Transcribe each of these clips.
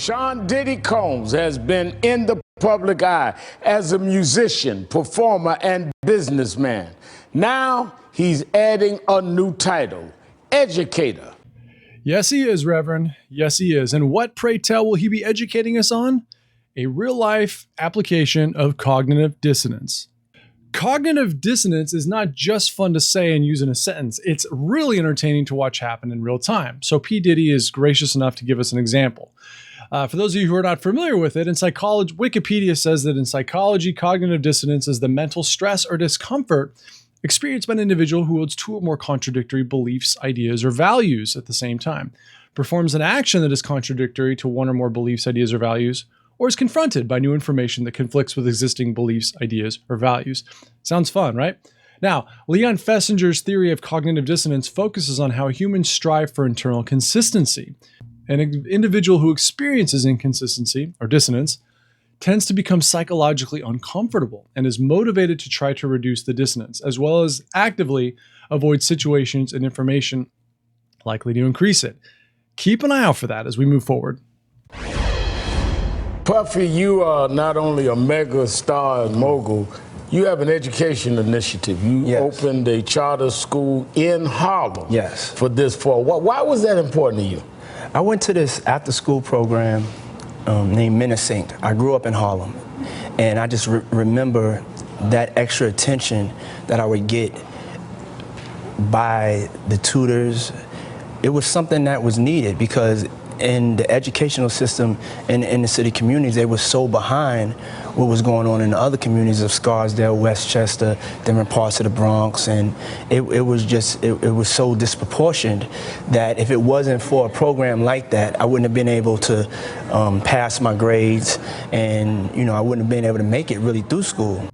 Sean Diddy Combs has been in the public eye as a musician, performer, and businessman. Now he's adding a new title, educator. Yes, he is, Reverend. Yes, he is. And what, pray tell, will he be educating us on? A real-life application of cognitive dissonance. Cognitive dissonance is not just fun to say and use in a sentence. It's really entertaining to watch happen in real time. So P. Diddy is gracious enough to give us an example. For those of you who are not familiar with it, in psychology, Wikipedia says that in psychology, cognitive dissonance is the mental stress or discomfort experienced by an individual who holds two or more contradictory beliefs, ideas, or values at the same time, performs an action that is contradictory to one or more beliefs, ideas, or values, or is confronted by new information that conflicts with existing beliefs, ideas, or values. Sounds fun, right? Now, Leon Fessinger's theory of cognitive dissonance focuses on how humans strive for internal consistency. An individual who experiences inconsistency or dissonance tends to become psychologically uncomfortable and is motivated to try to reduce the dissonance, as well as actively avoid situations and information likely to increase it. Keep an eye out for that as we move forward. Puffy, you are not only a mega star and mogul, you have an education initiative. You opened a charter school in Harlem for this fall. Why was that important to you? I went to this after-school program named Minnesink. I grew up in Harlem, and I just remember that extra attention that I would get by the tutors. It was something that was needed because in the educational system in the city communities, they were so behind what was going on in the other communities of Scarsdale, Westchester, different parts of the Bronx, and it was so disproportionate that if it wasn't for a program like that, I wouldn't have been able to pass my grades, and I wouldn't have been able to make it really through school.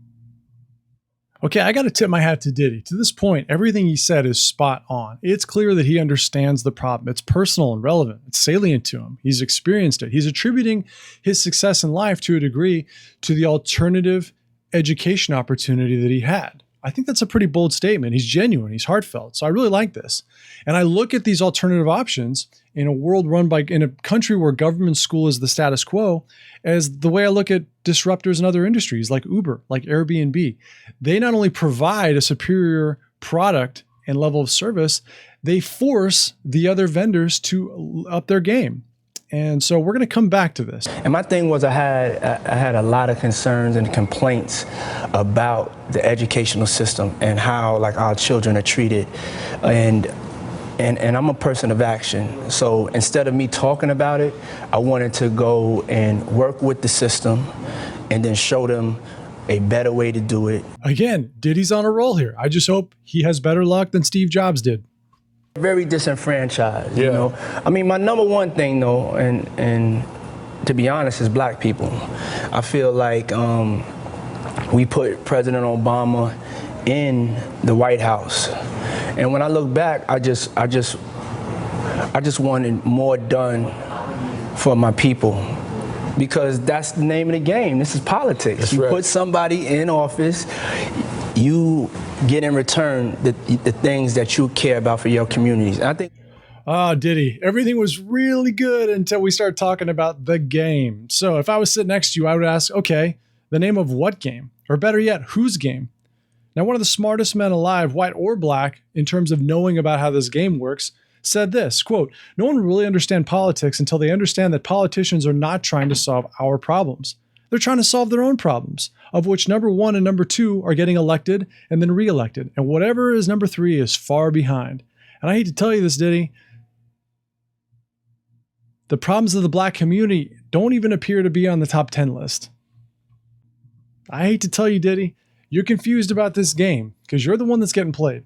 Okay, I got to tip my hat to Diddy. To this point, everything he said is spot on. It's clear that he understands the problem. It's personal and relevant. It's salient to him. He's experienced it. He's attributing his success in life to a degree to the alternative education opportunity that he had. I think that's a pretty bold statement. He's genuine. He's heartfelt. So I really like this. And I look at these alternative options in a world in a country where government school is the status quo as the way I look at disruptors in other industries like Uber, like Airbnb. They not only provide a superior product and level of service, they force the other vendors to up their game. And so we're going to come back to this. And my thing was I had a lot of concerns and complaints about the educational system and how our children are treated. And I'm a person of action. So instead of me talking about it, I wanted to go and work with the system and then show them a better way to do it. Again, Diddy's on a roll here. I just hope he has better luck than Steve Jobs did. Very disenfranchised, you know. I mean, my number one thing, though, and to be honest, is black people. I feel like we put President Obama in the White House, and when I look back, I just wanted more done for my people, because that's the name of the game. This is politics. That's you right. Put somebody in office, you get in return the things that you care about for your communities. I think. Oh, Diddy, everything was really good until we started talking about the game. So if I was sitting next to you, I would ask, okay, the name of what game? Or better yet, whose game? Now, one of the smartest men alive, white or black, in terms of knowing about how this game works, said this, quote, "No one will really understand politics until they understand that politicians are not trying to solve our problems. They're trying to solve their own problems, of which number one and number two are getting elected and then reelected. And whatever is number three is far behind." And I hate to tell you this, Diddy, the problems of the black community don't even appear to be on the top 10 list. I hate to tell you, Diddy, you're confused about this game because you're the one that's getting played.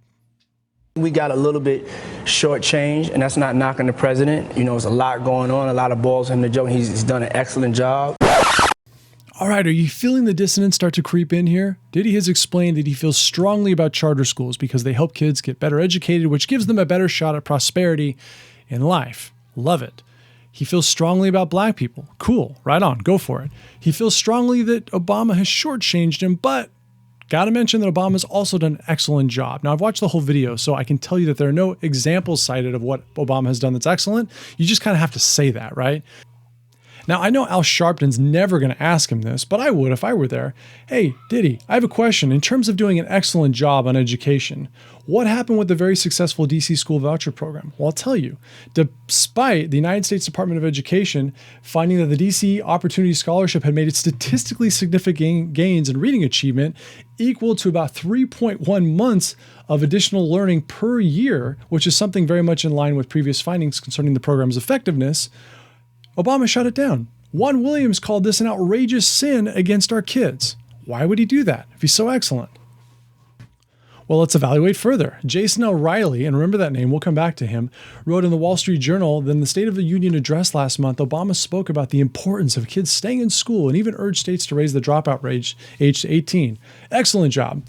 We got a little bit shortchanged, and that's not knocking the president. There's a lot going on, a lot of balls in the joke. He's done an excellent job. All right, are you feeling the dissonance start to creep in here? Diddy has explained that he feels strongly about charter schools because they help kids get better educated, which gives them a better shot at prosperity in life. Love it. He feels strongly about black people. Cool, right on, go for it. He feels strongly that Obama has shortchanged him, but got to mention that Obama's also done an excellent job. Now, I've watched the whole video, so I can tell you that there are no examples cited of what Obama has done that's excellent. You just kind of have to say that, right? Now, I know Al Sharpton's never going to ask him this, but I would if I were there. Hey, Diddy, I have a question. In terms of doing an excellent job on education, what happened with the very successful DC school voucher program? Well, I'll tell you. Despite the United States Department of Education finding that the DC Opportunity Scholarship had made it statistically significant gains in reading achievement equal to about 3.1 months of additional learning per year, which is something very much in line with previous findings concerning the program's effectiveness, Obama shut it down. Juan Williams called this an outrageous sin against our kids. Why would he do that if he's so excellent? Well, let's evaluate further. Jason L. Riley, and remember that name, we'll come back to him, wrote in the Wall Street Journal that in the State of the Union address last month, Obama spoke about the importance of kids staying in school and even urged states to raise the dropout age to 18. Excellent job.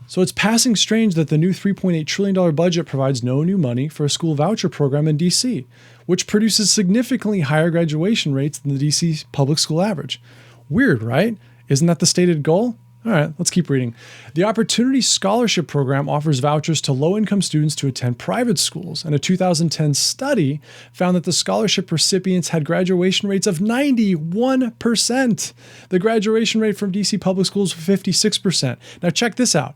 So it's passing strange that the new $3.8 trillion budget provides no new money for a school voucher program in D.C., which produces significantly higher graduation rates than the D.C. public school average. Weird, right? Isn't that the stated goal? All right, let's keep reading. The Opportunity Scholarship Program offers vouchers to low-income students to attend private schools, and a 2010 study found that the scholarship recipients had graduation rates of 91%. The graduation rate from D.C. public schools was 56%. Now check this out.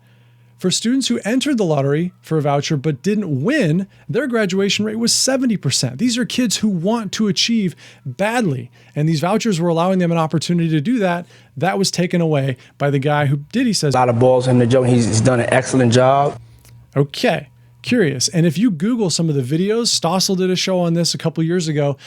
For students who entered the lottery for a voucher but didn't win, their graduation rate was 70%. These are kids who want to achieve badly, and these vouchers were allowing them an opportunity to do that. That was taken away by the guy who Diddy says A lot of balls in the joke. He's done an excellent job. Okay, curious. And if you Google some of the videos, Stossel did a show on this a couple years ago.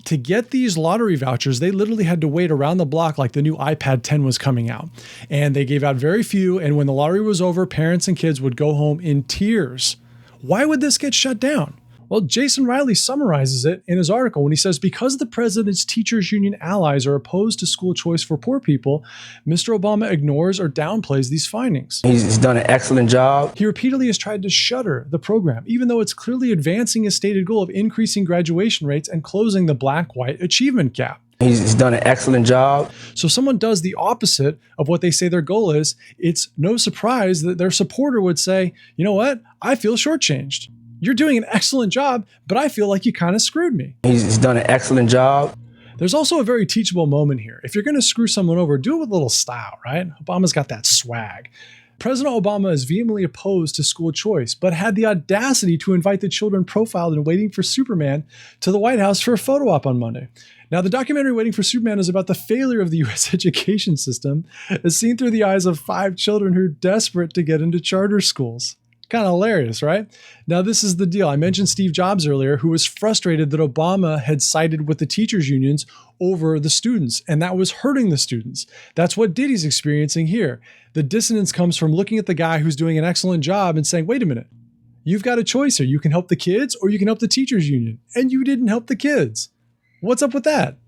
To get these lottery vouchers, they literally had to wait around the block like the new iPad 10 was coming out. And they gave out very few. And when the lottery was over, parents and kids would go home in tears. Why would this get shut down? Well, Jason Riley summarizes it in his article when he says, because the president's teachers union allies are opposed to school choice for poor people, Mr. Obama ignores or downplays these findings. He's done an excellent job. He repeatedly has tried to shutter the program, even though it's clearly advancing his stated goal of increasing graduation rates and closing the black-white achievement gap. He's done an excellent job. So if someone does the opposite of what they say their goal is, it's no surprise that their supporter would say, you know what, I feel shortchanged. You're doing an excellent job, but I feel like you kind of screwed me. He's done an excellent job. There's also a very teachable moment here. If you're going to screw someone over, do it with a little style, right? Obama's got that swag. President Obama is vehemently opposed to school choice, but had the audacity to invite the children profiled in Waiting for Superman to the White House for a photo op on Monday. Now, the documentary Waiting for Superman is about the failure of the U.S. education system as seen through the eyes of 5 children who are desperate to get into charter schools. Kind of hilarious, right? Now, this is the deal. I mentioned Steve Jobs earlier, who was frustrated that Obama had sided with the teachers' unions over the students, and that was hurting the students. That's what Diddy's experiencing here. The dissonance comes from looking at the guy who's doing an excellent job and saying, wait a minute, you've got a choice here. You can help the kids or you can help the teachers' union, and you didn't help the kids. What's up with that?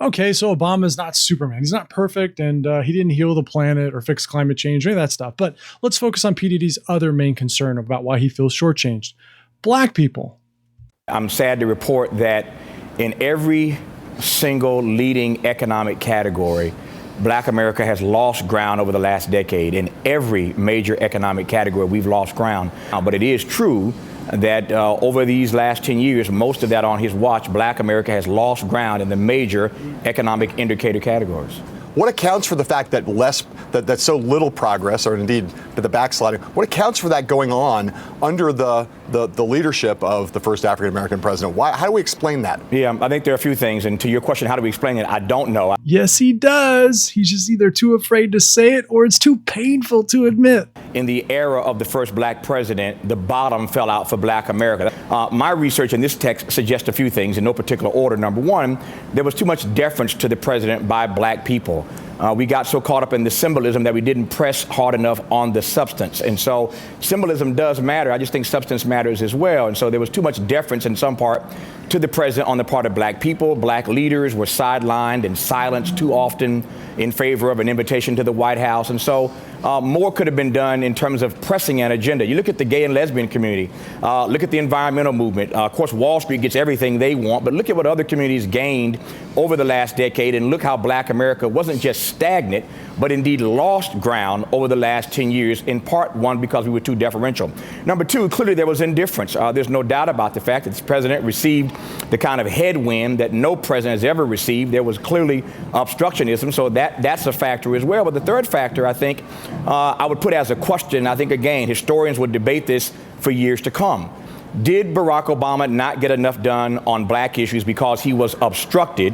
Okay, so Obama's not Superman. He's not perfect, and he didn't heal the planet or fix climate change or any of that stuff. But let's focus on P. Diddy's other main concern about why he feels shortchanged. Black people. I'm sad to report that in every single leading economic category, Black America has lost ground over the last decade. In every major economic category, we've lost ground. But it is true that over these last 10 years, most of that on his watch, Black America has lost ground in the major economic indicator categories. What accounts for the fact that that so little progress, or indeed the backsliding, what accounts for that going on under the leadership of the first African American president? How do we explain that? Yeah, I think there are a few things. And to your question, how do we explain it? I don't know. Yes, he does. He's just either too afraid to say it or it's too painful to admit. In the era of the first Black president, the bottom fell out for Black America. My research in this text suggests a few things in no particular order. Number one, there was too much deference to the president by Black people. We got so caught up in the symbolism that we didn't press hard enough on the substance. And so symbolism does matter. I just think substance matters as well. And so there was too much deference in some part to the president on the part of Black people. Black leaders were sidelined and silenced too often in favor of an invitation to the White House. And so more could have been done in terms of pressing an agenda. You look at the gay and lesbian community, look at the environmental movement. Of course, Wall Street gets everything they want, but look at what other communities gained over the last decade, and look how Black America wasn't just stagnant, but indeed lost ground over the last 10 years, in part, one, because we were too deferential. Number two, clearly there was indifference. There's no doubt about the fact that this president received the kind of headwind that no president has ever received. There was clearly obstructionism, so that's a factor as well. But the third factor, I think, I would put as a question. I think, again, historians would debate this for years to come. Did Barack Obama not get enough done on Black issues because he was obstructed,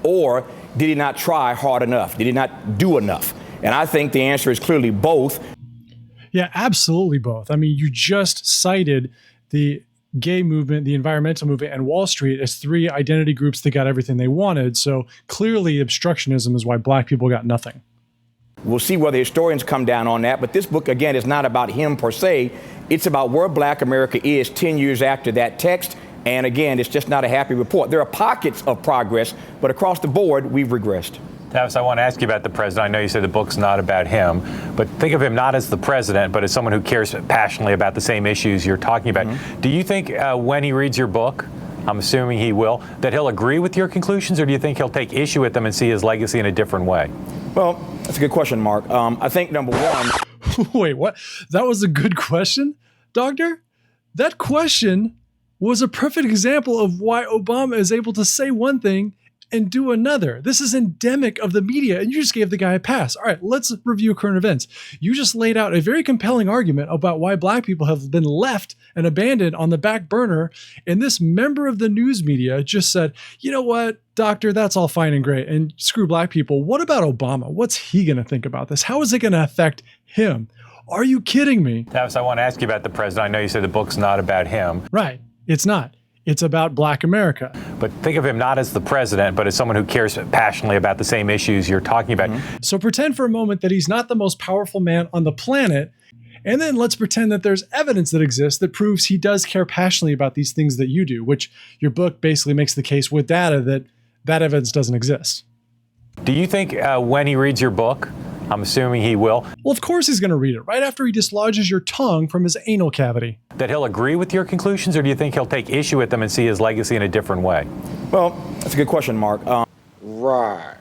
or did he not try hard enough? Did he not do enough? And I think the answer is clearly both. Yeah, absolutely both. I mean, you just cited the gay movement, the environmental movement, and Wall Street as three identity groups that got everything they wanted. So clearly obstructionism is why Black people got nothing. We'll see whether historians come down on that. But this book, again, is not about him per se. It's about where Black America is 10 years after that text. And again, it's just not a happy report. There are pockets of progress, but across the board, we've regressed. Tavis, I want to ask you about the president. I know you said the book's not about him, but think of him not as the president, but as someone who cares passionately about the same issues you're talking about. Mm-hmm. Do you think when he reads your book, I'm assuming he will, that he'll agree with your conclusions, or do you think he'll take issue with them and see his legacy in a different way? Well, that's a good question, Mark. I think, number one... Wait, what? That was a good question, Doctor? That question was a perfect example of why Obama is able to say one thing and do another. This is endemic of the media, and you just gave the guy a pass. All right, let's review current events. You just laid out a very compelling argument about why Black people have been left and abandoned on the back burner, and this member of the news media just said, you know what, Doctor, that's all fine and great, and screw Black people. What about Obama? What's he going to think about this? How is it going to affect him? Are you kidding me? Tavis, I want to ask you about the president. I know you said the book's not about him. Right. It's not. It's about Black America. But think of him not as the president, but as someone who cares passionately about the same issues you're talking about. Mm-hmm. So pretend for a moment that he's not the most powerful man on the planet, and then let's pretend that there's evidence that exists that proves he does care passionately about these things that you do, which your book basically makes the case with data that that evidence doesn't exist. Do you think when he reads your book, I'm assuming he will. Well, of course he's going to read it right after he dislodges your tongue from his anal cavity. That he'll agree with your conclusions, or do you think he'll take issue with them and see his legacy in a different way? Well, that's a good question, Mark. Right.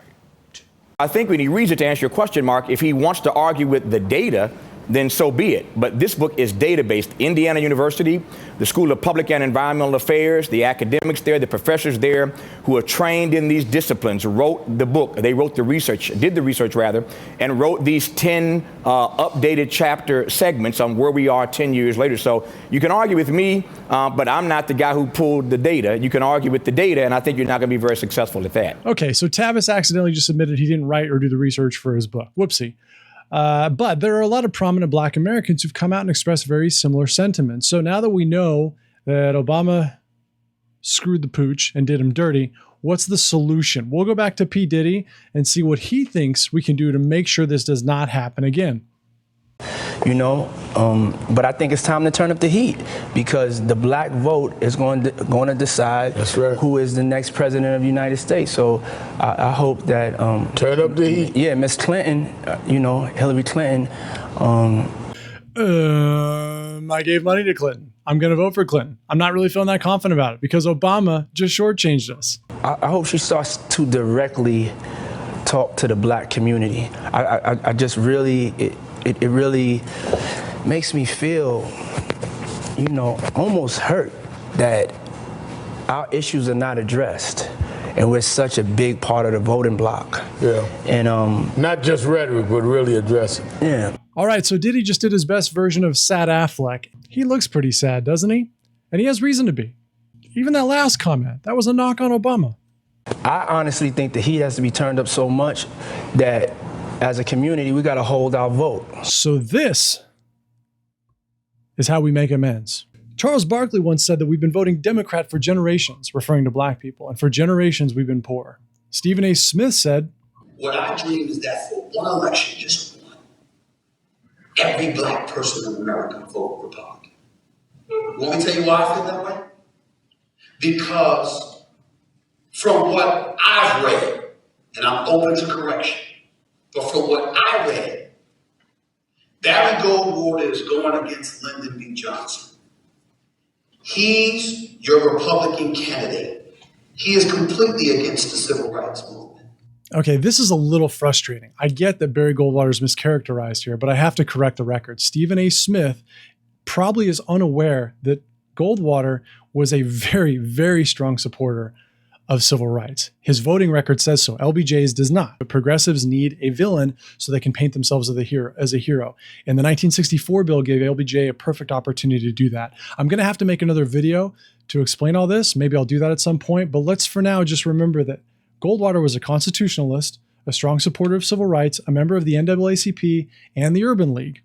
I think when he reads it, to answer your question, Mark, if he wants to argue with the data, then so be it. But this book is data-based. Indiana University, the School of Public and Environmental Affairs, the academics there, the professors there who are trained in these disciplines wrote the book. They wrote the research, did the research rather, and wrote these 10 updated chapter segments on where we are 10 years later. So you can argue with me, but I'm not the guy who pulled the data. You can argue with the data, and I think you're not going to be very successful at that. Okay, so Tavis accidentally just admitted he didn't write or do the research for his book. Whoopsie. But there are a lot of prominent Black Americans who've come out and expressed very similar sentiments. So now that we know that Obama screwed the pooch and did him dirty, what's the solution? We'll go back to P. Diddy and see what he thinks we can do to make sure this does not happen again. You know, but I think it's time to turn up the heat, because the Black vote is going to decide who is the next president of the United States. So I hope that turn up the heat. Yeah, Miss Clinton, Hillary Clinton. I gave money to Clinton. I'm going to vote for Clinton. I'm not really feeling that confident about it because Obama just shortchanged us. I hope she starts to directly talk to the Black community. I just really. It really makes me feel, almost hurt that our issues are not addressed, and we're such a big part of the voting bloc. Yeah. And not just rhetoric, but really address it. Yeah. All right, so Diddy just did his best version of sad Affleck. He looks pretty sad, doesn't he? And he has reason to be. Even that last comment, that was a knock on Obama. I honestly think the heat has to be turned up so much that as a community, we got to hold our vote. So this is how we make amends. Charles Barkley once said that we've been voting Democrat for generations, referring to Black people, and for generations we've been poor. Stephen A. Smith said, what I dream is that for one election, just one, every Black person in America vote Republican. Want me to tell you why I feel that way? Because from what I've read, and I'm open to correction, but from what I read, Barry Goldwater is going against Lyndon B. Johnson. He's your Republican candidate. He is completely against the civil rights movement. Okay, this is a little frustrating. I get that Barry Goldwater is mischaracterized here, but I have to correct the record. Stephen A. Smith probably is unaware that Goldwater was a very, very strong supporter of civil rights. His voting record says so. LBJ's does not. But progressives need a villain so they can paint themselves as a hero. And the 1964 bill gave LBJ a perfect opportunity to do that. I'm going to have to make another video to explain all this. Maybe I'll do that at some point. But let's for now just remember that Goldwater was a constitutionalist, a strong supporter of civil rights, a member of the NAACP and the Urban League.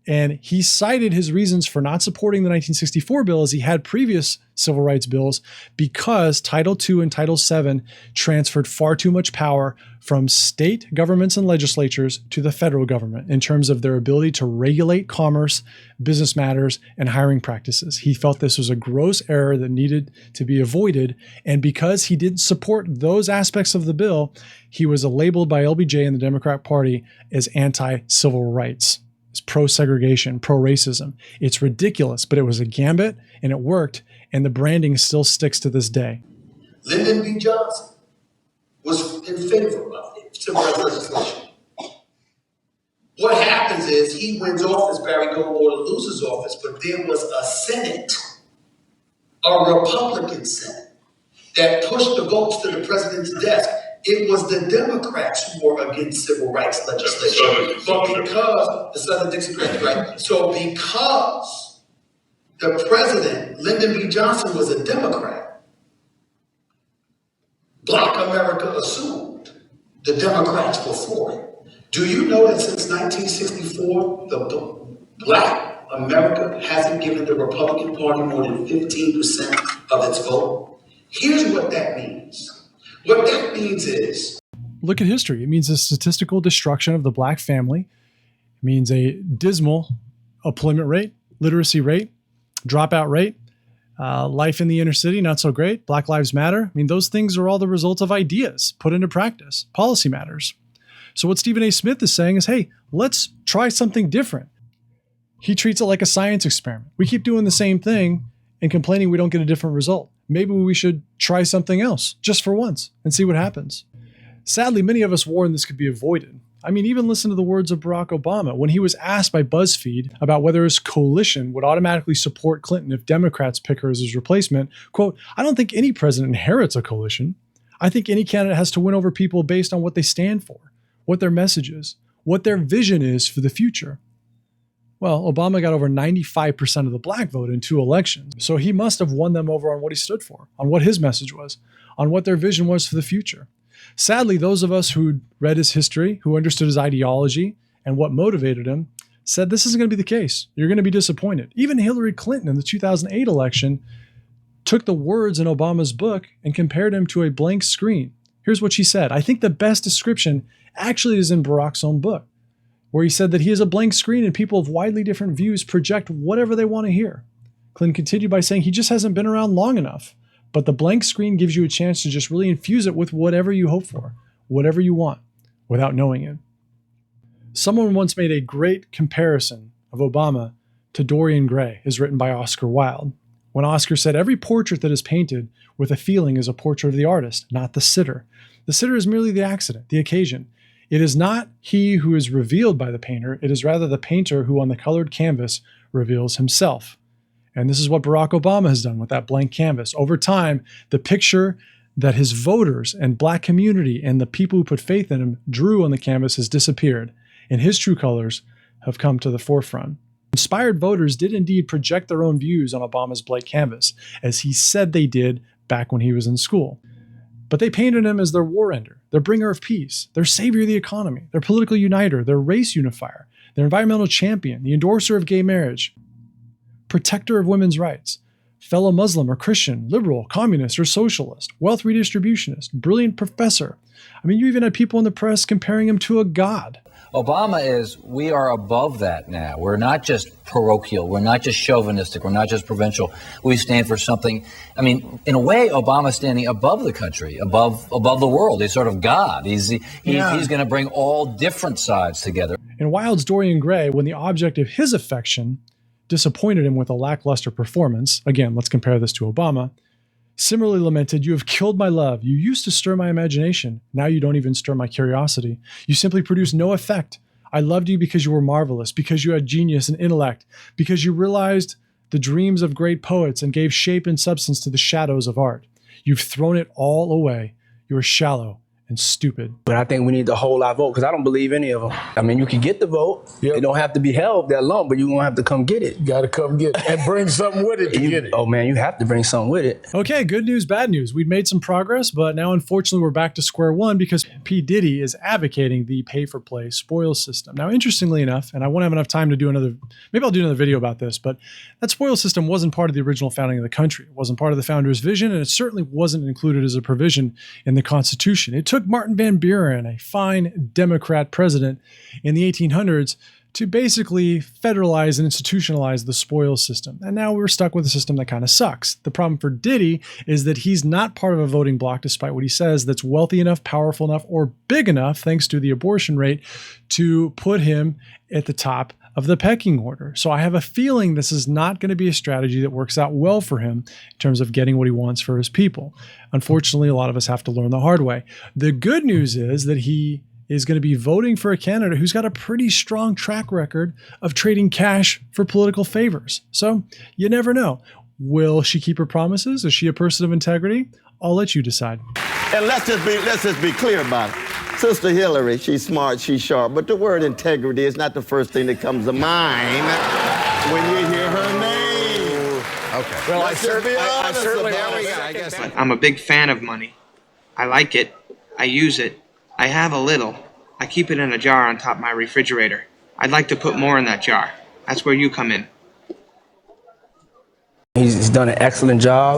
And he cited his reasons for not supporting the 1964 bill as he had previous civil rights bills because Title II and Title VII transferred far too much power from state governments and legislatures to the federal government in terms of their ability to regulate commerce, business matters, and hiring practices. He felt this was a gross error that needed to be avoided. And because he didn't support those aspects of the bill, he was labeled by LBJ and the Democrat Party as anti-civil rights. It's pro-segregation, pro-racism. It's ridiculous, but it was a gambit and it worked, and the branding still sticks to this day. Lyndon B. Johnson was in favor of it, civil rights legislation. What happens is he wins office, Barry Goldwater loses office, but there was a Senate, a Republican Senate, that pushed the votes to the president's desk. It was the Democrats who were against civil rights legislation. But because the Southern Dixiecrats, right? So because the president, Lyndon B. Johnson, was a Democrat, Black America assumed the Democrats were for it. Do you know that since 1964, the Black America hasn't given the Republican Party more than 15% of its vote? Here's what that means. What that means is... Look at history. It means a statistical destruction of the Black family. It means a dismal employment rate, literacy rate, dropout rate, life in the inner city, not so great. Black Lives Matter. I mean, those things are all the result of ideas put into practice. Policy matters. So what Stephen A. Smith is saying is, hey, let's try something different. He treats it like a science experiment. We keep doing the same thing and complaining we don't get a different result. Maybe we should try something else just for once and see what happens. Sadly, many of us warned this could be avoided. I mean, even listen to the words of Barack Obama when he was asked by BuzzFeed about whether his coalition would automatically support Clinton if Democrats pick her as his replacement. Quote, I don't think any president inherits a coalition. I think any candidate has to win over people based on what they stand for, what their message is, what their vision is for the future. Well, Obama got over 95% of the Black vote in 2 elections, so he must have won them over on what he stood for, on what his message was, on what their vision was for the future. Sadly, those of us who read his history, who understood his ideology and what motivated him, said this isn't going to be the case. You're going to be disappointed. Even Hillary Clinton in the 2008 election took the words in Obama's book and compared him to a blank screen. Here's what she said. I think the best description actually is in Barack's own book, where he said that he is a blank screen and people of widely different views project whatever they want to hear. Clinton continued by saying he just hasn't been around long enough, but the blank screen gives you a chance to just really infuse it with whatever you hope for, whatever you want, without knowing it. Someone once made a great comparison of Obama to Dorian Gray, as written by Oscar Wilde, when Oscar said every portrait that is painted with a feeling is a portrait of the artist, not the sitter. The sitter is merely the accident, the occasion. It is not he who is revealed by the painter, it is rather the painter who on the colored canvas reveals himself. And this is what Barack Obama has done with that blank canvas. Over time, the picture that his voters and Black community and the people who put faith in him drew on the canvas has disappeared, and his true colors have come to the forefront. Inspired voters did indeed project their own views on Obama's blank canvas, as he said they did back when he was in school. But they painted him as their war ender, their bringer of peace, their savior of the economy, their political uniter, their race unifier, their environmental champion, the endorser of gay marriage, protector of women's rights. fellow Muslim or Christian, liberal, communist or socialist, wealth redistributionist, brilliant professor. I mean, you even had people in the press comparing him to a god. We are above that now. We're not just parochial. We're not just chauvinistic. We're not just provincial. We stand for something. I mean, in a way, Obama's standing above the country, above the world. He's sort of God. He's going to bring all different sides together. In Wilde's Dorian Gray, when the object of his affection disappointed him with a lackluster performance, again, let's compare this to Obama, similarly lamented, "You have killed my love. You used to stir my imagination. Now you don't even stir my curiosity. You simply produce no effect. I loved you because you were marvelous, because you had genius and intellect, because you realized the dreams of great poets and gave shape and substance to the shadows of art. You've thrown it all away. You are shallow and stupid." But I think we need to hold our vote because I don't believe any of them. I mean, you can get the vote. Yep. It don't have to be held that long, but you're going to have to come get it. You got to come get it and bring something with it to get it. Oh, man, you have to bring something with it. Okay, good news, bad news. We'd made some progress, but now unfortunately we're back to square one because P. Diddy is advocating the pay-for-play spoils system. Now, interestingly enough, and I won't have enough time to do maybe I'll do another video about this, but that spoils system wasn't part of the original founding of the country. It wasn't part of the founder's vision, and it certainly wasn't included as a provision in the Constitution. It took Martin Van Buren, a fine Democrat president in the 1800s, to basically federalize and institutionalize the spoils system. And now we're stuck with a system that kind of sucks. The problem for Diddy is that he's not part of a voting bloc, despite what he says, that's wealthy enough, powerful enough, or big enough, thanks to the abortion rate, to put him at the top of the pecking order. So I have a feeling this is not going to be a strategy that works out well for him in terms of getting what he wants for his people. Unfortunately, a lot of us have to learn the hard way. The good news is that he is going to be voting for a candidate who's got a pretty strong track record of trading cash for political favors. So you never know. Will she keep her promises? Is she a person of integrity? I'll let you decide. And let's just be clear about it. Sister Hillary, she's smart, she's sharp, but the word integrity is not the first thing that comes to mind when you hear her name. Okay. Well, I certainly I'm a big fan of money. I like it. I use it. I have a little. I keep it in a jar on top of my refrigerator. I'd like to put more in that jar. That's where you come in. He's done an excellent job.